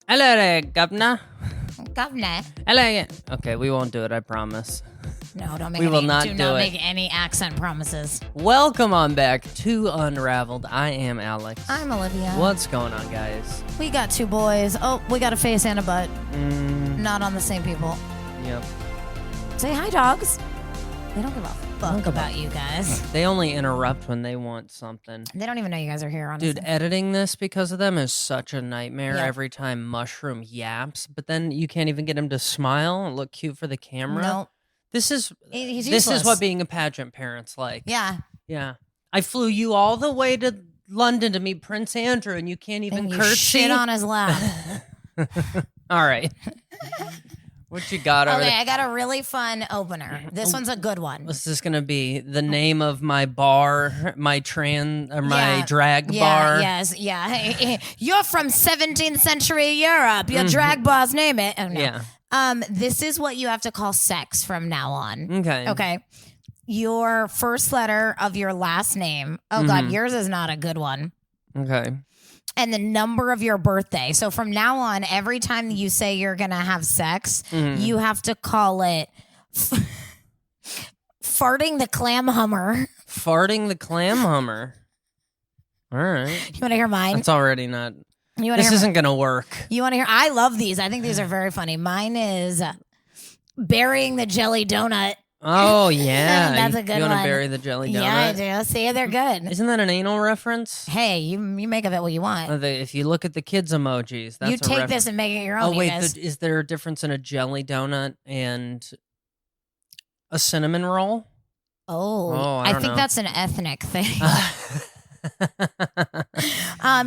Hello there, governor. Governor. Hello. Okay, we won't do it, I promise. No, don't make We any, will not do do not it. make any accent promises. Welcome on back to Unraveled. I am Alex. I'm Olivia. What's going on, guys? We got two boys. Oh, we got a face and a butt. Not on the same people. Yep. Say hi, dogs. They don't give a fuck about you guys. They only interrupt when they want something. They don't even know you guys are here, honestly. Dude, editing this because of them is such a nightmare Yeah. every time Mushroom yaps, but then you can't even get him to smile and look cute for the camera. No. This is He's this is useless. what being a pageant parent's like. Yeah. Yeah. I flew you all the way to London to meet Prince Andrew and you can't even And you curtsy. shit on his lap. All right. What you got over Okay, there? I got a really fun opener. This one's a good one. What's this gonna be? The name of my bar, my drag Yeah, bar. yes, yeah. You're from 17th century Europe. Your drag bars, name it. Oh, no. Yeah. This is what you have to call sex from now on. Okay. Okay. Your first letter of your last name. Oh, God, yours is not a good one. Okay. And the number of your birthday. So from now on, every time you say you're going to have sex, you have to call it farting the clamhummer. Farting the clamhummer. All right. You want to hear mine? That's already not. You want to This hear? isn't gonna work. You want to hear? I love these. I think these are very funny. Mine is burying the jelly donut. Oh yeah. That's a good You want to one. bury the jelly donut? Yeah, I do. See, they're good. Isn't that an anal reference? Hey, you make of it what you want. If you look at the kids emojis, that's You a take reference. this and make it your own. Oh wait, you guys. is there a difference in a jelly donut and a cinnamon roll? Oh, I I don't think know. that's an ethnic thing.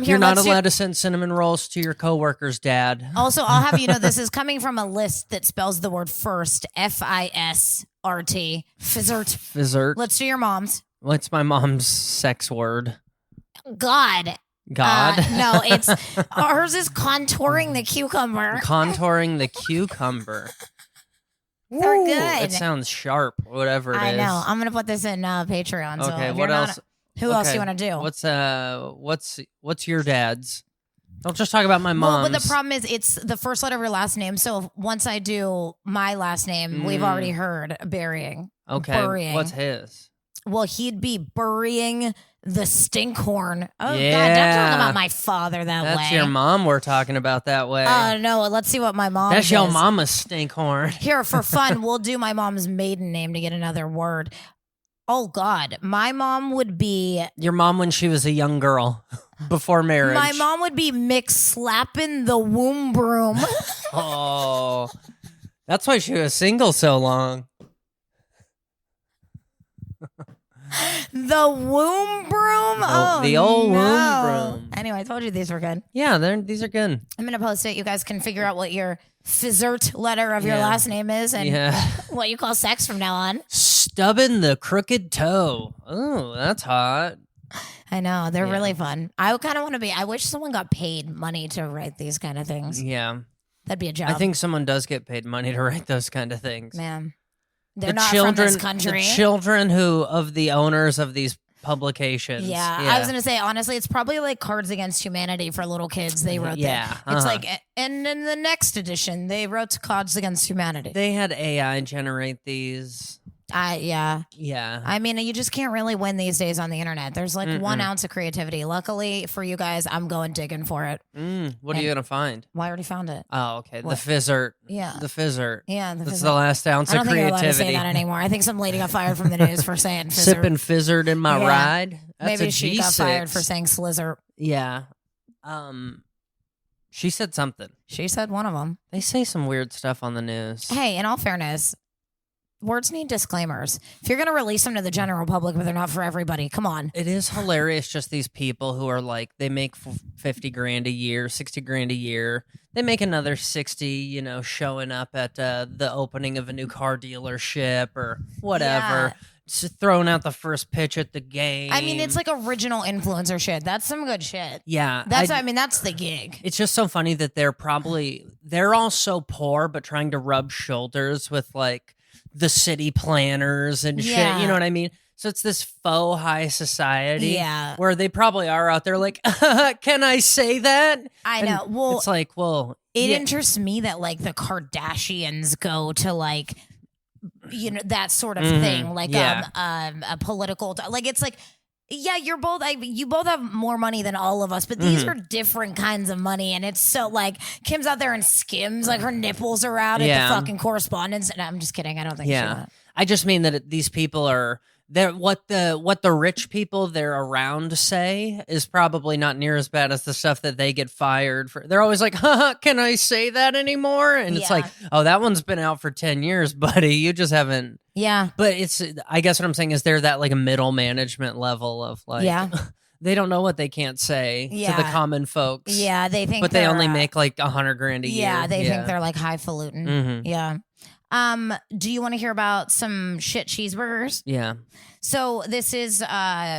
You're not allowed to send cinnamon rolls to your coworker's dad. Also, I'll have you know this is coming from a list that spells the word first, F-I-S-R-T, fizzert. Fizzert. Let's do your mom's. What's my mom's sex word? God. God. No, it's ours is contouring the cucumber. Contouring the cucumber. They're Ooh, good. It sounds sharp, whatever it is. I know. I'm gonna put this in Patreon. So Okay, if what you're else? Who else do you want to do? What's your dad's? Don't just talk about my mom's. Well, but the problem is it's the first letter of your last name. So once I do my last name, we've already heard burying. Okay, Burying. what's his? Well, he'd be burying the stinkhorn. Oh, Yeah. God, don't talk about my father that way. That's your mom we're talking about that way. Oh, no, let's see what my mom That's your is. mama's stinkhorn. Here, for fun, we'll do my mom's maiden name to get another word. Oh, God. My mom would be... Your mom when she was a young girl before marriage. My mom would be McSlapping the womb broom. Oh, that's why she was single so long. The womb broom? Oh, the old no. womb broom. Anyway, I told you these were good. Yeah, these are good. I'm going to post it. You guys can figure out what your fizzert letter of your Yeah. last name is and Yeah. what you call sex from now on. Stubbing the crooked toe. Oh, that's hot. I know. They're Yeah. really fun. I kind of want to be, I wish someone got paid money to write these kind of things. Yeah. That'd be a job. I think someone does get paid money to write those kind of things. Man. They're not from this country. The children of the owners of these publications. Yeah. I was going to say, honestly, it's probably like Cards Against Humanity for little kids. They wrote that. It's like, and in the next edition, they wrote Cards Against Humanity. They had AI generate these. Yeah. Yeah. I mean, you just can't really win these days on the internet. There's like 1 ounce of creativity. Luckily for you guys, I'm going digging for it. What are you going to find? Well, I already found it. Oh, okay. What? The fizzert. Yeah. The fizzert. Yeah. That's the last ounce I don't of think you're allowed to creativity. say that anymore. I think some lady got fired from the news for saying fizzard. Sipping fizzard in my Yeah. ride. That's Maybe a she G6. got fired for saying slizzard. Yeah. She said something. She said one of them. They say some weird stuff on the news. Hey, in all fairness, words need disclaimers. If you're going to release them to the general public, but they're not for everybody, come on. It is hilarious, just these people who are like, they make 50 grand a year, 60 grand a year. They make another 60, showing up at the opening of a new car dealership or whatever. Just throwing out the first pitch at the game. I mean, it's like original influencer shit. That's some good shit. Yeah. That's the gig. It's just so funny that they're all so poor, but trying to rub shoulders with like the city planners and shit. Yeah. You know what I mean? So it's this faux high society Yeah. where they probably are out there like, can I say that? I know. Well, it's like, well, it interests me that like the Kardashians go to like, that sort of thing, like a political, like it's like, yeah, you both have more money than all of us, but these are different kinds of money, and it's so like Kim's out there and skims, like her nipples are out at the fucking correspondence, and I'm just kidding. I don't think she will. I just mean that these people are. What the rich people they're around say is probably not near as bad as the stuff that they get fired for. They're always like, can I say that anymore? And it's like, oh, that one's been out for 10 years, buddy. You just haven't. Yeah. But I guess what I'm saying is they're that like a middle management level of like, they don't know what they can't say to the common folks. Yeah, they think, but they only make like $100,000 a year. Yeah, they think they're like highfalutin. Yeah. Do you want to hear about some shit cheeseburgers? Yeah. So this is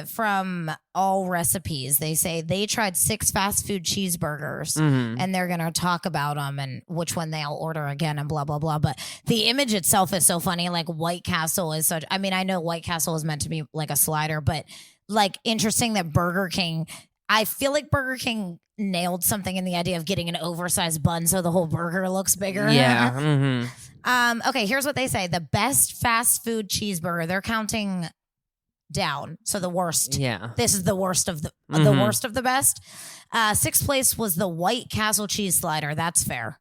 from All Recipes. They say they tried 6 fast food cheeseburgers and they're going to talk about them and which one they'll order again and blah, blah, blah. But the image itself is so funny. Like White Castle is such, I mean, I know White Castle is meant to be like a slider, but like interesting that Burger King, I feel like Burger King nailed something in the idea of getting an oversized bun so the whole burger looks bigger. Yeah. Okay, here's what they say. The best fast food cheeseburger, they're counting down. So the worst. Yeah. This is the worst of the worst of the best. 6th place was the White Castle cheese slider. That's fair.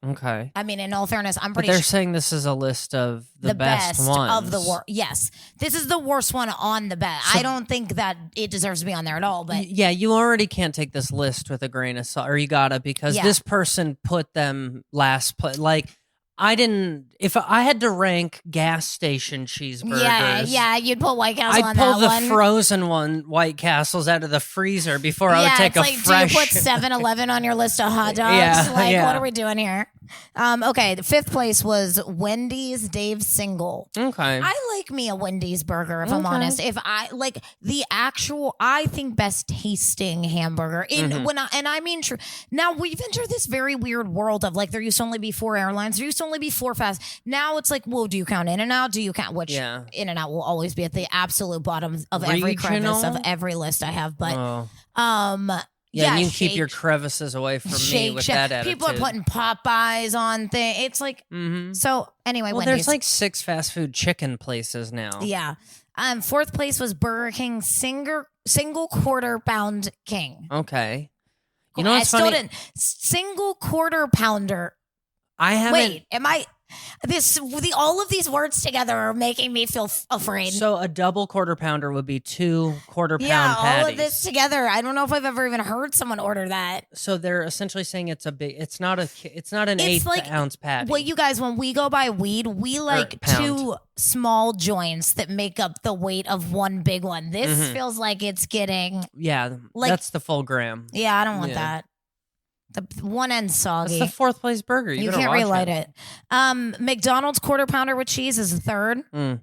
Okay. I mean, in all fairness, I'm pretty sure. They're saying this is a list of the best ones. Of the worst. Yes. This is the worst one on the best. So, I don't think that it deserves to be on there at all. But yeah, you already can't take this list with a grain of salt, or you gotta, because this person put them last place. Like, if I had to rank gas station cheeseburgers. Yeah, you'd put White Castle on that one. I'd pull the frozen White Castles out of the freezer before I would take a fresh. Do you put 7-Eleven on your list of hot dogs? What are we doing here? Okay, the 5th place was Wendy's Dave's Single. Okay. I like me a Wendy's burger, if I'm honest. If I like the actual, I think best tasting hamburger. I mean true. Now we've entered this very weird world of like there used to only be 4 airlines. There used to only be 4 fast. Now it's like, well, do you count In-N-Out? Do you count In-N-Out will always be at the absolute bottom of every crevice of every list I have. But yeah, and you keep your crevices away from me with that attitude. People are putting Popeyes on things. It's like, so anyway, well, Wendy's. There's like 6 fast food chicken places now. Yeah. 4th place was Burger King single quarter pound king. Okay. You know what's funny? Single quarter pounder. I haven't. Wait, am I? All of these words together are making me feel afraid. So a double quarter pounder would be 2 quarter-pound patties. Yeah, all of this together. I don't know if I've ever even heard someone order that. So they're essentially saying it's not an 8-ounce patty. Well, you guys, when we go buy weed, we like 2 small joints that make up the weight of one big one. This feels like it's getting that's the full gram. Yeah, I don't want that. The one end soggy. That's the 4th place burger. You can't relight it. McDonald's quarter pounder with cheese is the 3rd.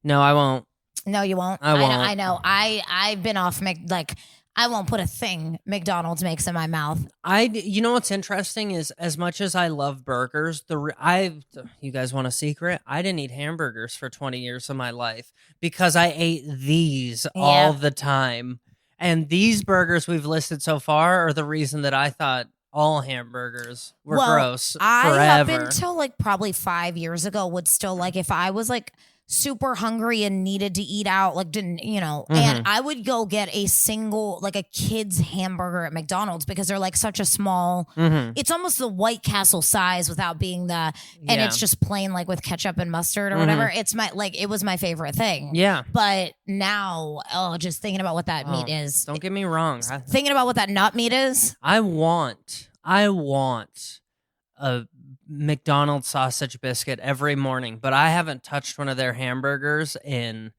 No, I won't. No, you won't. I won't. I know. I've been off I won't put a thing McDonald's makes in my mouth. You know what's interesting is as much as I love burgers, you guys want a secret? I didn't eat hamburgers for 20 years of my life because I ate these all the time. And these burgers we've listed so far are the reason that I thought all hamburgers were gross forever. I up until like probably 5 years ago would still like if I was like super hungry and needed to eat out, like didn't, and I would go get a single, like a kid's hamburger at McDonald's because they're like such a small, it's almost the White Castle size without being and it's just plain like with ketchup and mustard or whatever. It's it was my favorite thing. Yeah. But now, just thinking about what that meat is. Don't get me wrong. Thinking about what that nut meat is. I want a McDonald's sausage biscuit every morning, but I haven't touched one of their hamburgers in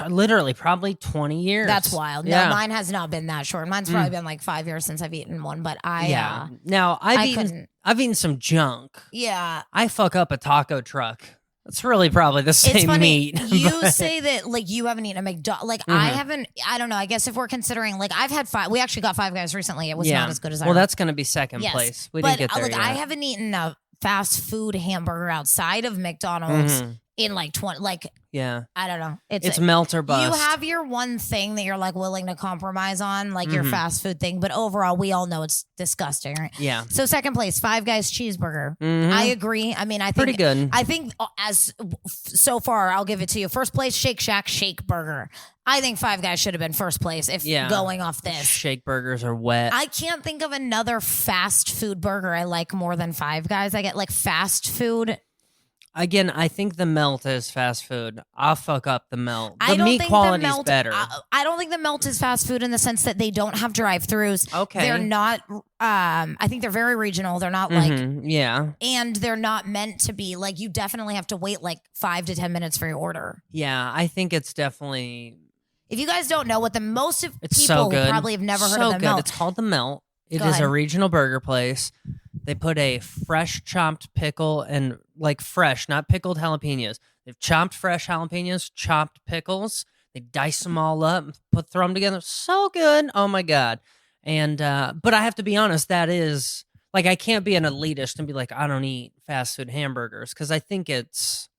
literally probably 20 years. That's wild. No, mine has not been that short. Mine's probably been like 5 years since I've eaten one, but now I've eaten some junk. Yeah. I fuck up a taco truck. It's really probably the same meat. You say that like you haven't eaten a McDonald's. Like I haven't. I don't know. I guess if we're considering, like I've had 5. We actually got Five Guys recently. It was not as good as I. Well, that's going to be second place. We didn't get there yet. I haven't eaten a fast food hamburger outside of McDonald's in like 20, like, Yeah. I don't know. It's melt or bust. You have your one thing that you're like willing to compromise on, like your fast food thing, but overall, we all know it's disgusting, right? Yeah. So second place, Five Guys cheeseburger. I agree. I mean, I think pretty good. I think so far, I'll give it to you. First place, Shake Shack Shake Burger. I think Five Guys should have been first place if going off this. Shake burgers are wet. I can't think of another fast food burger I like more than Five Guys. I get like fast food. Again, I think the melt is fast food. I'll fuck up the melt. I The don't meat think quality the is melt, better. I don't think the melt is fast food in the sense that they don't have drive-throughs. Okay. They're not, I think they're very regional. They're not like, yeah. and they're not meant to be like, you definitely have to wait like 5 to 10 minutes for your order. Yeah, I think it's definitely... If you guys don't know what the most of It's people so good. who probably have never heard so of the good. melt. It's called the Melt. It Go is ahead. a regional burger place. They put a fresh chopped pickle and like fresh, not pickled jalapenos. They've chopped fresh jalapenos, chopped pickles. They dice them all up, throw them together. So good. Oh my God. And, but I have to be honest, that is like, I can't be an elitist and be like, I don't eat fast food hamburgers. Cause I think it's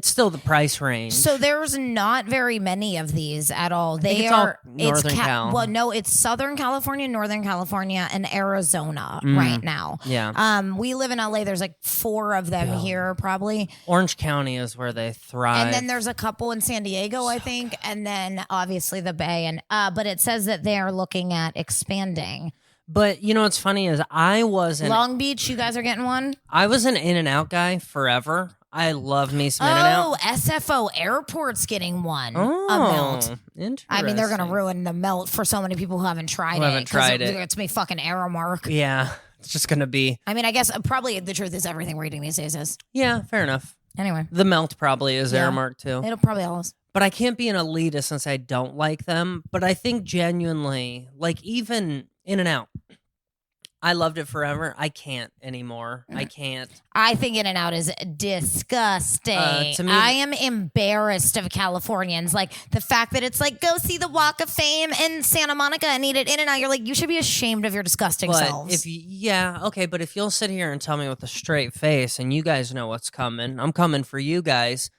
still the price range. So there's not very many of these at all. It's all Northern Cal. Well, no, it's Southern California, Northern California, and Arizona right now. Yeah. We live in LA. There's like 4 of them here, probably. Orange County is where they thrive. And then there's a couple in San Diego, I think, and then obviously the Bay. And but it says that they are looking at expanding. But you know what's funny is Long Beach. You guys are getting one. I was an In-N-Out guy forever. I love me some In-N-Out. Oh, SFO Airport's getting one. Oh, a melt. Interesting. I mean, they're going to ruin the melt for so many people who haven't tried it. 'Cause it's me fucking Aramark. Yeah, it's just going to be. I mean, I guess probably the truth is everything we're eating these days is. Yeah, fair enough. Anyway. The melt probably is Aramark too. It'll probably always. But I can't be an elitist since I don't like them. But I think genuinely, like even In-N-Out, I loved it forever. I can't anymore. I can't. I think In-N-Out is disgusting. To me, I am embarrassed of Californians. Like the fact that it's like, go see the Walk of Fame in Santa Monica and eat it In-N-Out. You're like, you should be ashamed of your disgusting selves. But if you'll sit here and tell me with a straight face and you guys know what's coming, I'm coming for you guys.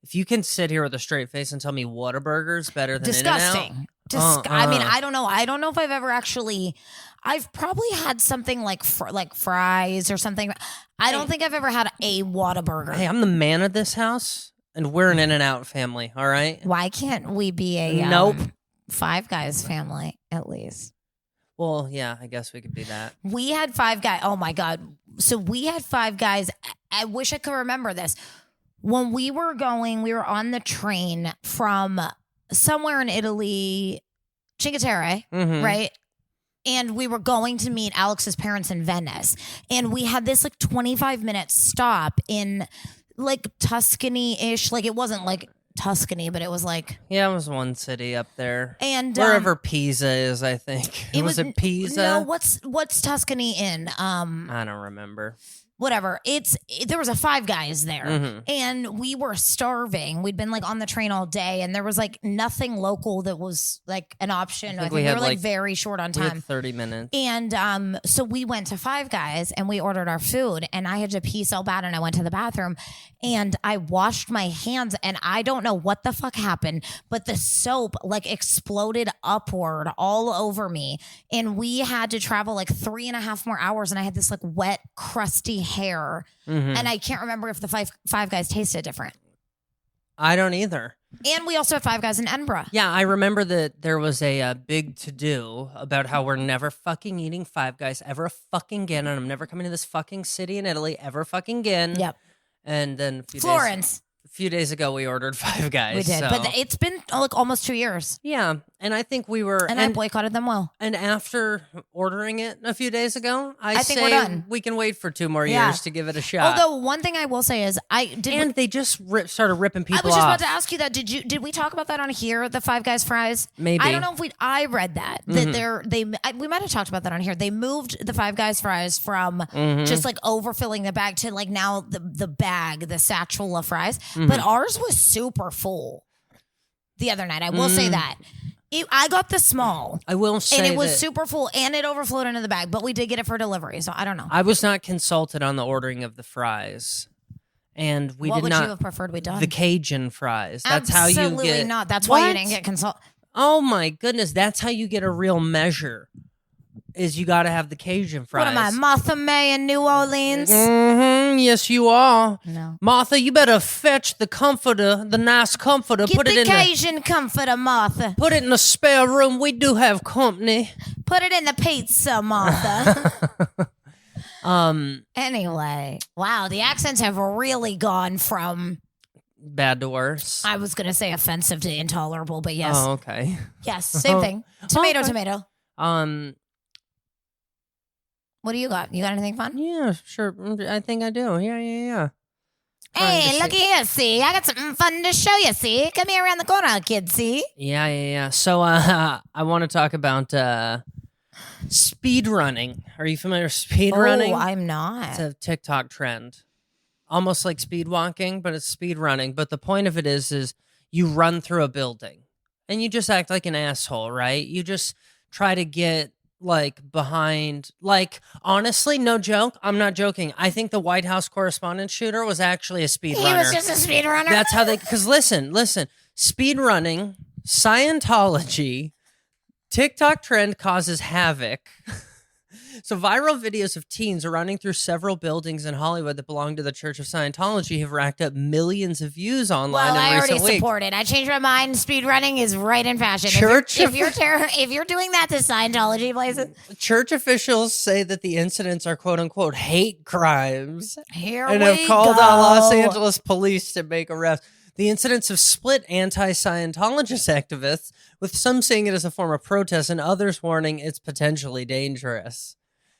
If you can sit here with a straight face and tell me Whataburger's better than disgusting. In-N-Out. I mean, I don't know. I don't know if I've ever actually. I've probably had something like fries or something. I don't think I've ever had a Whataburger. Hey, I'm the man of this house, and we're an In-N-Out family. All right. Why can't we be a nope Five Guys family at least? Well, yeah, I guess we could be that. We had Five Guys. Oh my God! So we had Five Guys. I wish I could remember this. When we were on the train from somewhere in Italy, Cinque Terre, right? And we were going to meet Alex's parents in Venice. And we had this like 25-minute stop in like Tuscany-ish. Like it wasn't like Tuscany, but it was like... Yeah, it was one city up there. And wherever Pisa is, I think. Was it Pisa? No, what's Tuscany in? I don't remember. Whatever. There was a Five Guys there, and we were starving. We'd been like on the train all day, and there was like nothing local that was like an option. I think we were like very short on time. 30 minutes. And so we went to Five Guys and we ordered our food, and I had to pee so bad, and I went to the bathroom and I washed my hands, and I don't know what the fuck happened, but the soap like exploded upward all over me, and we had to travel like 3.5 more hours, and I had this like wet, crusty hair, and I can't remember if the Five Guys tasted different. I don't either. And we also had Five Guys in Edinburgh. Yeah, I remember that there was a big to-do about how we're never fucking eating Five Guys ever fucking again, and I'm never coming to this fucking city in Italy ever fucking again. Yep. And then Florence. A few days ago, we ordered Five Guys. We did, so. but it's been like almost 2 years. Yeah, and I think we were... And I boycotted them well. And after ordering it a few days ago, I think say we're done. We can wait for 2 more years to give it a shot. Although, one thing I will say is they just started ripping people off. I was just about to ask you that. Did we talk about that on here, the Five Guys fries? Maybe. I don't know if I read that. That we might have talked about that on here. They moved the Five Guys fries from just like overfilling the bag to like now the bag, the satchel of fries. But ours was super full the other night. I will say that. I got the small. I will say and it was super full, and it overflowed into the bag. But we did get it for delivery, so I don't know. I was not consulted on the ordering of the fries, and we what did would not you have preferred we done? the Cajun fries. That's how you Absolutely get. not. That's What? why you didn't get consult. Oh my goodness, that's how you get a real measure. Is you got to have the Cajun fries. What am I, Martha May in New Orleans? Yes, you are. No. Martha, you better fetch the comforter, the nice comforter. Get put it the in Cajun comforter, Martha. Put it in the spare room. We do have company. Put it in the pizza, Martha. Anyway, wow, the accents have really gone from bad to worse. I was gonna say offensive to intolerable, but yes. Oh, okay. Yes, same thing. Tomato, okay. tomato. What do you got? You got anything fun? Yeah, sure. I think I do. Yeah. Hey, looky here, see? I got something fun to show you, see? Come here around the corner, kid, see? Yeah. So, I want to talk about speed running. Are you familiar with speed running? Oh, I'm not. It's a TikTok trend. Almost like speed walking, but it's speed running. But the point of it is you run through a building and you just act like an asshole, right? You just try to get behind, honestly, no joke. I'm not joking. I think the White House correspondent shooter was actually a speed runner. He was just a speed runner? That's how because listen, speed running, Scientology, TikTok trend causes havoc. So viral videos of teens running through several buildings in Hollywood that belong to the Church of Scientology have racked up millions of views online. Well, I already weeks. support it. I changed my mind. Speed running is right in fashion. If you're doing that to Scientology places, church officials say that the incidents are "quote unquote" hate crimes, and have called on Los Angeles police to make arrests. The incidents have split anti-Scientologist activists, with some seeing it as a form of protest and others warning it's potentially dangerous.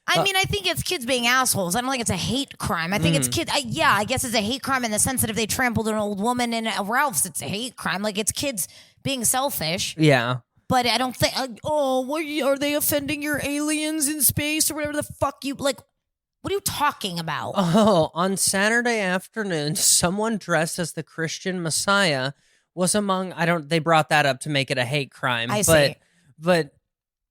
I mean, I think it's kids being assholes. I don't think it's a hate crime. I think it's kids. I guess it's a hate crime in the sense that if they trampled an old woman in a Ralph's, it's a hate crime. Like, it's kids being selfish. Yeah. But I don't think, are they offending your aliens in space or whatever the fuck you, what are you talking about? Oh, on Saturday afternoon, someone dressed as the Christian Messiah was among, they brought that up to make it a hate crime. I see. But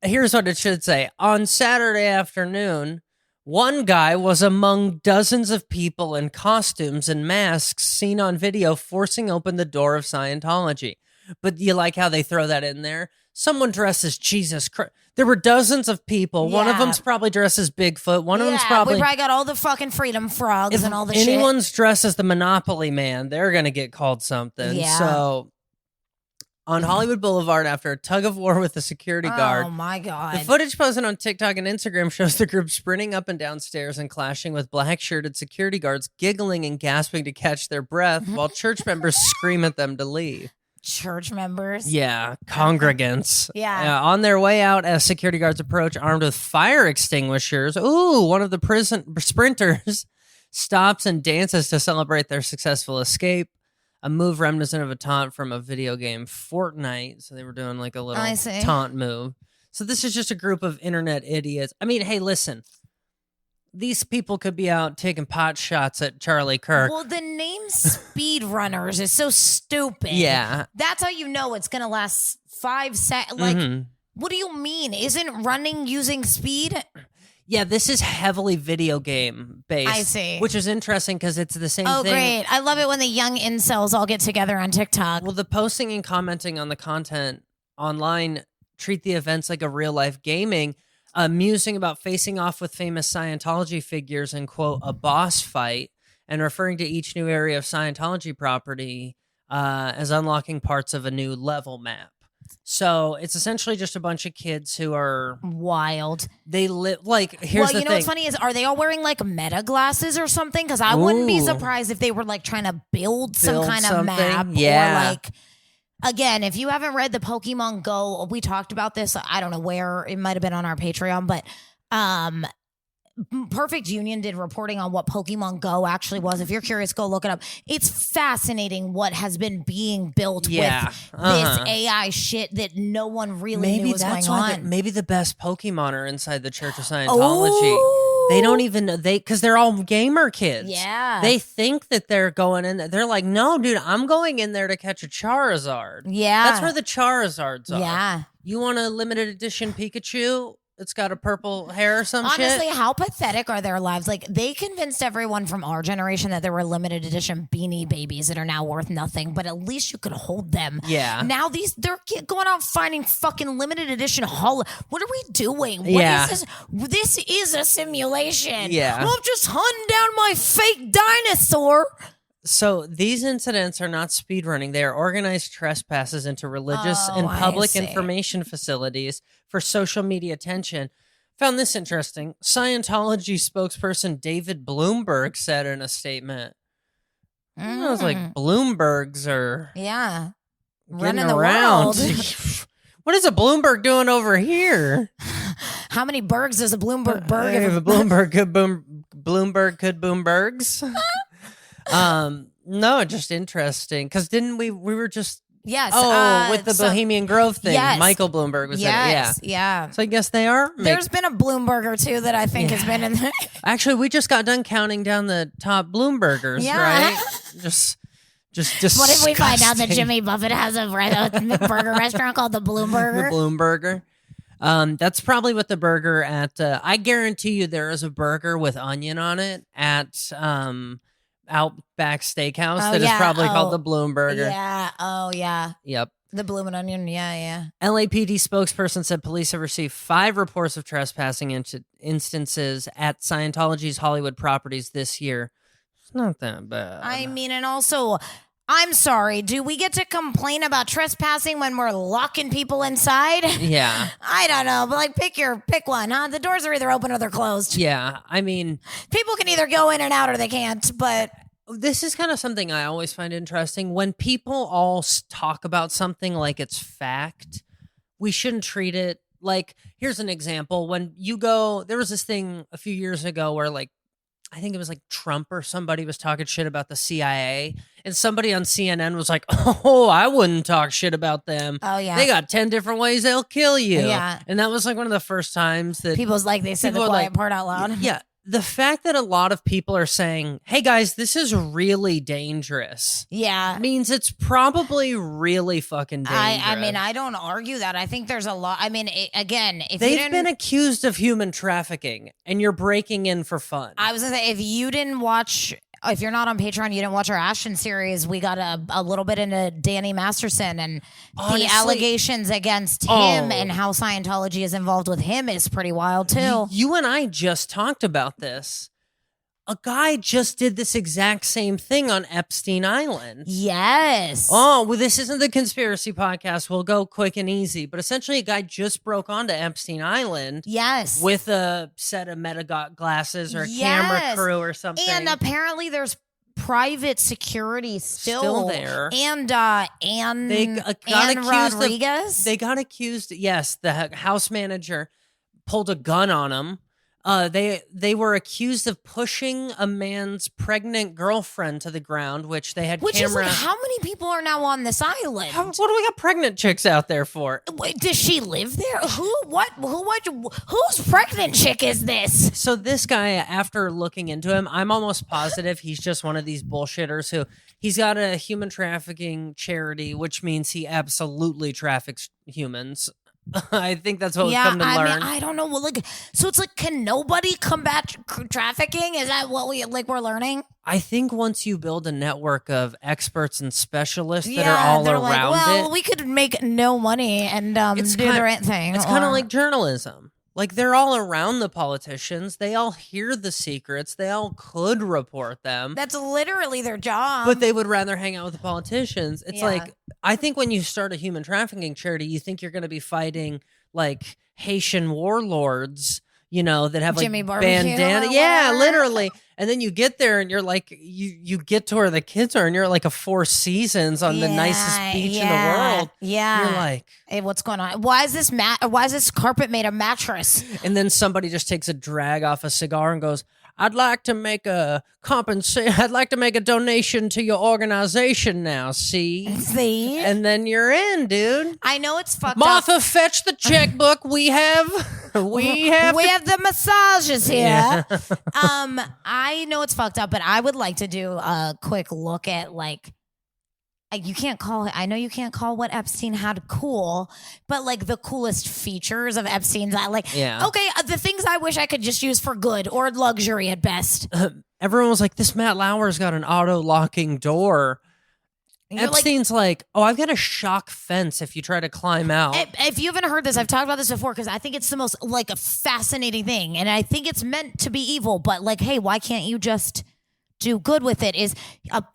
here's what it should say. On Saturday afternoon, one guy was among dozens of people in costumes and masks seen on video forcing open the door of Scientology. But you like how they throw that in there? Someone dressed as Jesus Christ. There were dozens of people. Yeah. One of them's probably dressed as Bigfoot. One of them's probably... we probably got all the fucking freedom frogs and all the shit. If anyone's dressed as the Monopoly Man, they're going to get called something. Yeah. So... on Hollywood Boulevard, after a tug of war with a security guard. Oh, my God. The footage posted on TikTok and Instagram shows the group sprinting up and down stairs and clashing with black-shirted security guards, giggling and gasping to catch their breath, while church members scream at them to leave. Church members? Yeah, congregants. Yeah. On their way out, as security guards approach, armed with fire extinguishers, one of the sprinters stops and dances to celebrate their successful escape. A move reminiscent of a taunt from a video game, Fortnite. So they were doing like a little taunt move. So this is just a group of internet idiots. I mean, hey, listen. These people could be out taking pot shots at Charlie Kirk. Well, the name speedrunners is so stupid. Yeah. That's how you know it's going to last 5 seconds. What do you mean? Isn't running using speed? Yeah, this is heavily video game based. I see. Which is interesting because it's the same thing. Oh, great. I love it when the young incels all get together on TikTok. Well, the posting and commenting on the content online treat the events like a real-life gaming, musing about facing off with famous Scientology figures in, quote, a boss fight, and referring to each new area of Scientology property as unlocking parts of a new level map. So it's essentially just a bunch of kids who are wild. They live here's the thing. What's funny is, are they all wearing like meta glasses or something? Because I wouldn't be surprised if they were like trying to build some kind of map. Yeah. Or like, again, if you haven't read the Pokemon Go, we talked about this. I don't know where, it might have been on our Patreon, but Perfect Union did reporting on what Pokemon Go actually was. If you're curious, go look it up. It's fascinating what has been being built with this AI shit that no one really knew was going on. Maybe the best Pokemon are inside the Church of Scientology. They don't even know, because they're all gamer kids. Yeah. They think that they're going in there. They're like, no, dude, I'm going in there to catch a Charizard. Yeah. That's where the Charizards are. Yeah. You want a limited edition Pikachu? It's got a purple hair or some Honestly, shit. how pathetic are their lives? Like, they convinced everyone from our generation that there were limited edition Beanie Babies that are now worth nothing, but at least you could hold them. Yeah. Now they're going out finding fucking limited edition What are we doing? What Yeah. is this? This is a simulation. Yeah. I'm just hunting down my fake dinosaur. So these incidents are not speedrunning. They are organized trespasses into religious and public information facilities for social media attention. Found this interesting. Scientology spokesperson David Bloomberg said in a statement, I was like, Bloombergs are running the around. world. What is a Bloomberg doing over here? How many bergs does a Bloomberg berg? If a Bloomberg could Bloombergs. No, just interesting. Because didn't we were just with the Bohemian Grove thing. Yes. Michael Bloomberg was in it. Yeah. So I guess they are. There's been a Bloomberg or two that I think has been in there. Actually, we just got done counting down the top Bloombergers, right? Just what if we find out that Jimmy Buffett has a burger restaurant called the Bloomberger? The Bloomberger. That's probably what the burger at. I guarantee you, there is a burger with onion on it at Outback Steakhouse that is probably called the Bloomberger. Yeah. Oh, yeah. Yep. The Bloomin' Onion. Yeah. LAPD spokesperson said police have received 5 reports of trespassing instances at Scientology's Hollywood properties this year. It's not that bad. I mean, and also, I'm sorry, do we get to complain about trespassing when we're locking people inside? Yeah. I don't know, but like pick one, huh? The doors are either open or they're closed. Yeah, I mean, people can either go in and out or they can't, but this is kind of something I always find interesting. When people all talk about something like it's fact, we shouldn't treat it like, here's an example. When you go, there was this thing a few years ago where like, I think it was like Trump or somebody was talking shit about the CIA, and somebody on CNN was like, oh, I wouldn't talk shit about them. Oh, yeah. They got 10 different ways they'll kill you. Yeah. And that was like one of the first times that people's like, they said the quiet part out loud. Yeah. The fact that a lot of people are saying, hey guys, this is really dangerous. Yeah. Means it's probably really fucking dangerous. I mean, I don't argue that. I think there's a lot. I mean, again, if they've been accused of human trafficking and you're breaking in for fun. I was going to say, if you didn't watch, if you're not on Patreon, you didn't watch our Ashton series, we got a little bit into Danny Masterson and the allegations against him and how Scientology is involved with him is pretty wild too. You and I just talked about this. A guy just did this exact same thing on Epstein Island. Yes. Oh, well, this isn't the conspiracy podcast. We'll go quick and easy. But essentially, a guy just broke onto Epstein Island. Yes. With a set of glasses or a camera crew or something. And apparently there's private security still there. And Rodriguez? They got accused. Yes, the house manager pulled a gun on him. They were accused of pushing a man's pregnant girlfriend to the ground, which they had is like, how many people are now on this island? What do we got pregnant chicks out there for? Wait, does she live there? Whose pregnant chick is this? So this guy, after looking into him, I'm almost positive he's just one of these bullshitters who he's got a human trafficking charity, which means he absolutely traffics humans. I think that's what we've come to learn. Mean, I don't know. Well, so it's like, can nobody combat trafficking? Is that what we're learning? I think once you build a network of experts and specialists that are all around we could make no money and do the right thing. It's kind of like journalism. Like, they're all around the politicians. They all hear the secrets. They all could report them. That's literally their job. But they would rather hang out with the politicians. It's like, I think when you start a human trafficking charity, you think you're going to be fighting, like, Haitian warlords, that have, like, Jimmy Barbecue bandana. Yeah, literally. And then you get there and you're like, you get to where the kids are and you're at like a Four Seasons on the nicest beach in the world. Yeah. You're like, hey, what's going on? Why is this carpet made of mattress? And then somebody just takes a drag off a cigar and goes, I'd like to make a donation to your organization now, see? And then you're in, dude. I know it's fucked Martha, up. fetch the checkbook. We have the massages here. Yeah. I know it's fucked up, but I would like to do a quick look at, like, you can't call it. I know you can't call what Epstein had cool, but like the coolest features of Epstein's, okay, the things I wish I could just use for good or luxury at best. Everyone was like, this Matt Lauer's got an auto-locking door. Epstein's like, oh, I've got a shock fence if you try to climb out. If you haven't heard this, I've talked about this before because I think it's the most like a fascinating thing. And I think it's meant to be evil, but like, hey, why can't you just do good with it? Is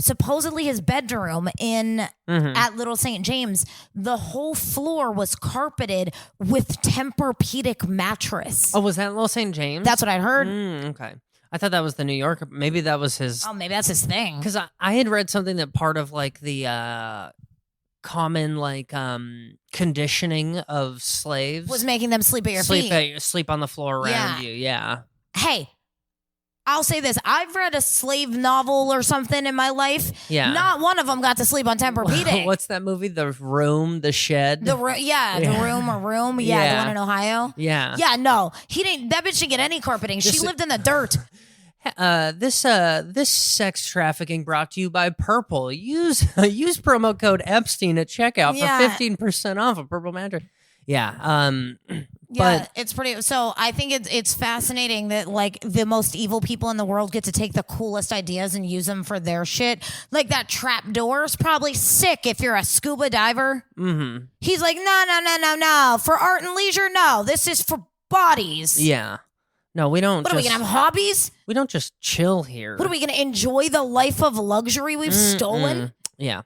supposedly his bedroom at Little St. James, the whole floor was carpeted with Tempur-Pedic mattress. Oh, was that Little St. James? That's what I heard. Okay. I thought that was the New Yorker. Maybe that was his. Oh, maybe that's his thing. Because I had read something that part of like the common like conditioning of slaves was making them sleep at your feet. Sleep on the floor around you. Yeah. Hey, I'll say this. I've read a slave novel or something in my life. Yeah. Not one of them got to sleep on Tempur-Pedic. What's that movie? The Room, The Shed? The Room. Yeah, the one in Ohio. Yeah. Yeah, no. He didn't. That bitch didn't get any carpeting. She lived in the dirt. This sex trafficking brought to you by Purple. Use promo code Epstein at checkout for 15% off a Purple mattress. Yeah. Yeah, it's pretty. So I think it's fascinating that like the most evil people in the world get to take the coolest ideas and use them for their shit. Like that trap door is probably sick if you're a scuba diver. Mm-hmm. He's like, no. For art and leisure, no. This is for bodies. Yeah. No, we don't. What are we gonna have hobbies? We don't just chill here. What are we gonna enjoy the life of luxury we've stolen? Yeah.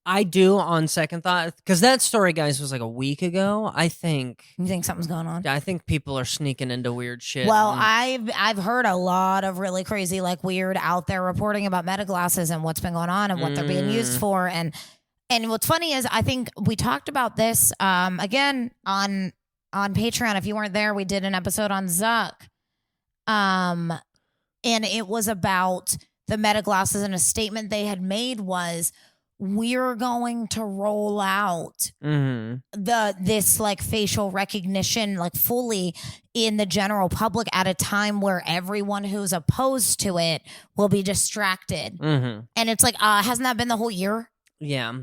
I do on second thought, because that story, guys, was like a week ago. I think. You think something's going on? I think people are sneaking into weird shit. Well, I've heard a lot of really crazy, like weird out there reporting about meta glasses and what's been going on and what they're being used for. And what's funny is I think we talked about this again on Patreon. If you weren't there, we did an episode on Zuck. And it was about the meta glasses, and a statement they had made was, we're going to roll out this like facial recognition like fully in the general public at a time where everyone who's opposed to it will be distracted. And it's like, hasn't that been the whole year? Yeah.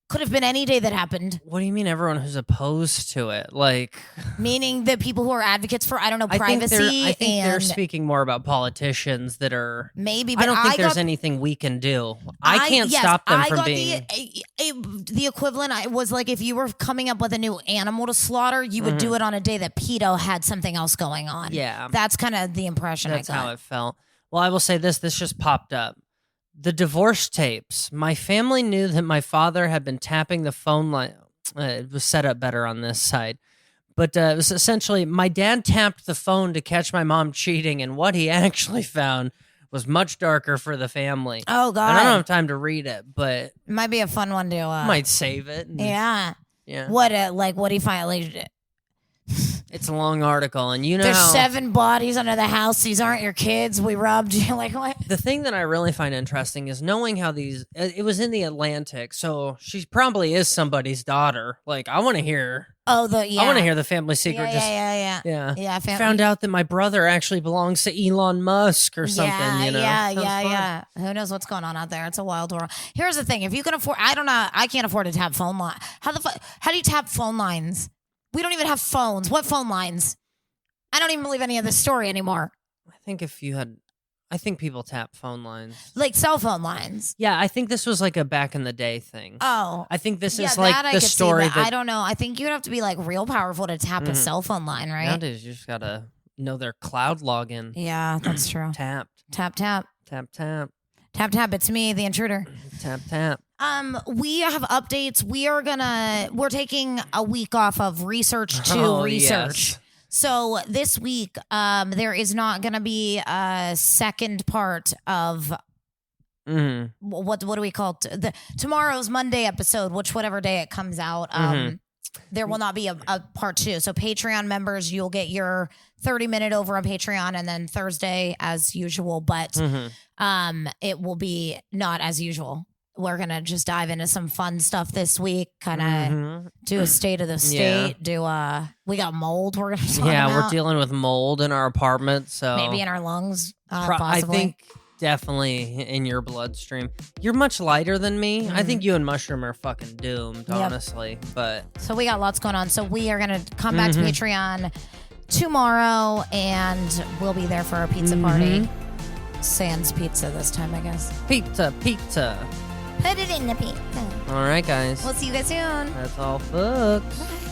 Could have been any day that happened. What do you mean everyone who's opposed to it? Like, meaning the people who are advocates for, I don't know, privacy. I think they're speaking more about politicians that are maybe. But I don't think there's anything we can do. I can't stop them from being. The equivalent was like if you were coming up with a new animal to slaughter, you would do it on a day that PETA had something else going on. Yeah, that's kind of the impression I got. That's how it felt. Well, I will say this. This just popped up. The divorce tapes. My family knew that my father had been tapping the phone line. It was set up better on this side. But it was essentially, my dad tapped the phone to catch my mom cheating, and what he actually found was much darker for the family. Oh, God. I don't have time to read it, but... It might be a fun one to... might save it. Yeah. What do you find? Like, it's a long article, and there's 7 bodies under the house. These aren't your kids. We robbed you. Like, what? The thing that I really find interesting is knowing how these. It was in the Atlantic, so she probably is somebody's daughter. Like, I want to hear. I want to hear the family secret. Yeah. Found out that my brother actually belongs to Elon Musk or something. Yeah. Who knows what's going on out there? It's a wild world. Here's the thing: if you can afford, I don't know, I can't afford to tap phone line. How do you tap phone lines? We don't even have phones. What phone lines? I don't even believe any of this story anymore. I think people tap phone lines. Like cell phone lines. Yeah, I think this was like a back in the day thing. Oh. I think this is like the story that... I don't know. I think you'd have to be like real powerful to tap a cell phone line, right? Nowadays, you just got to know their cloud login. Yeah, that's true. Tapped. Tap. Tap. It's me, the intruder. Tap. We have updates. We're taking a week off of research to research. Yes. So this week, there is not going to be a second part of what do we call it? Tomorrow's Monday episode, whatever day it comes out. There will not be a part 2. So Patreon members, you'll get your 30-minute over on Patreon, and then Thursday as usual. But it will be not as usual. We're going to just dive into some fun stuff this week, kind of do a state of the state, we got mold we're going to talk about. We're dealing with mold in our apartment, so. Maybe in our lungs, possibly. I think definitely in your bloodstream. You're much lighter than me. I think you and Mushroom are fucking doomed, honestly. But so we got lots going on. So we are gonna come back to Patreon tomorrow, and we'll be there for our pizza party. Sans pizza this time, I guess. Pizza. Put it in the pizza. All right, guys. We'll see you guys soon. That's all, folks.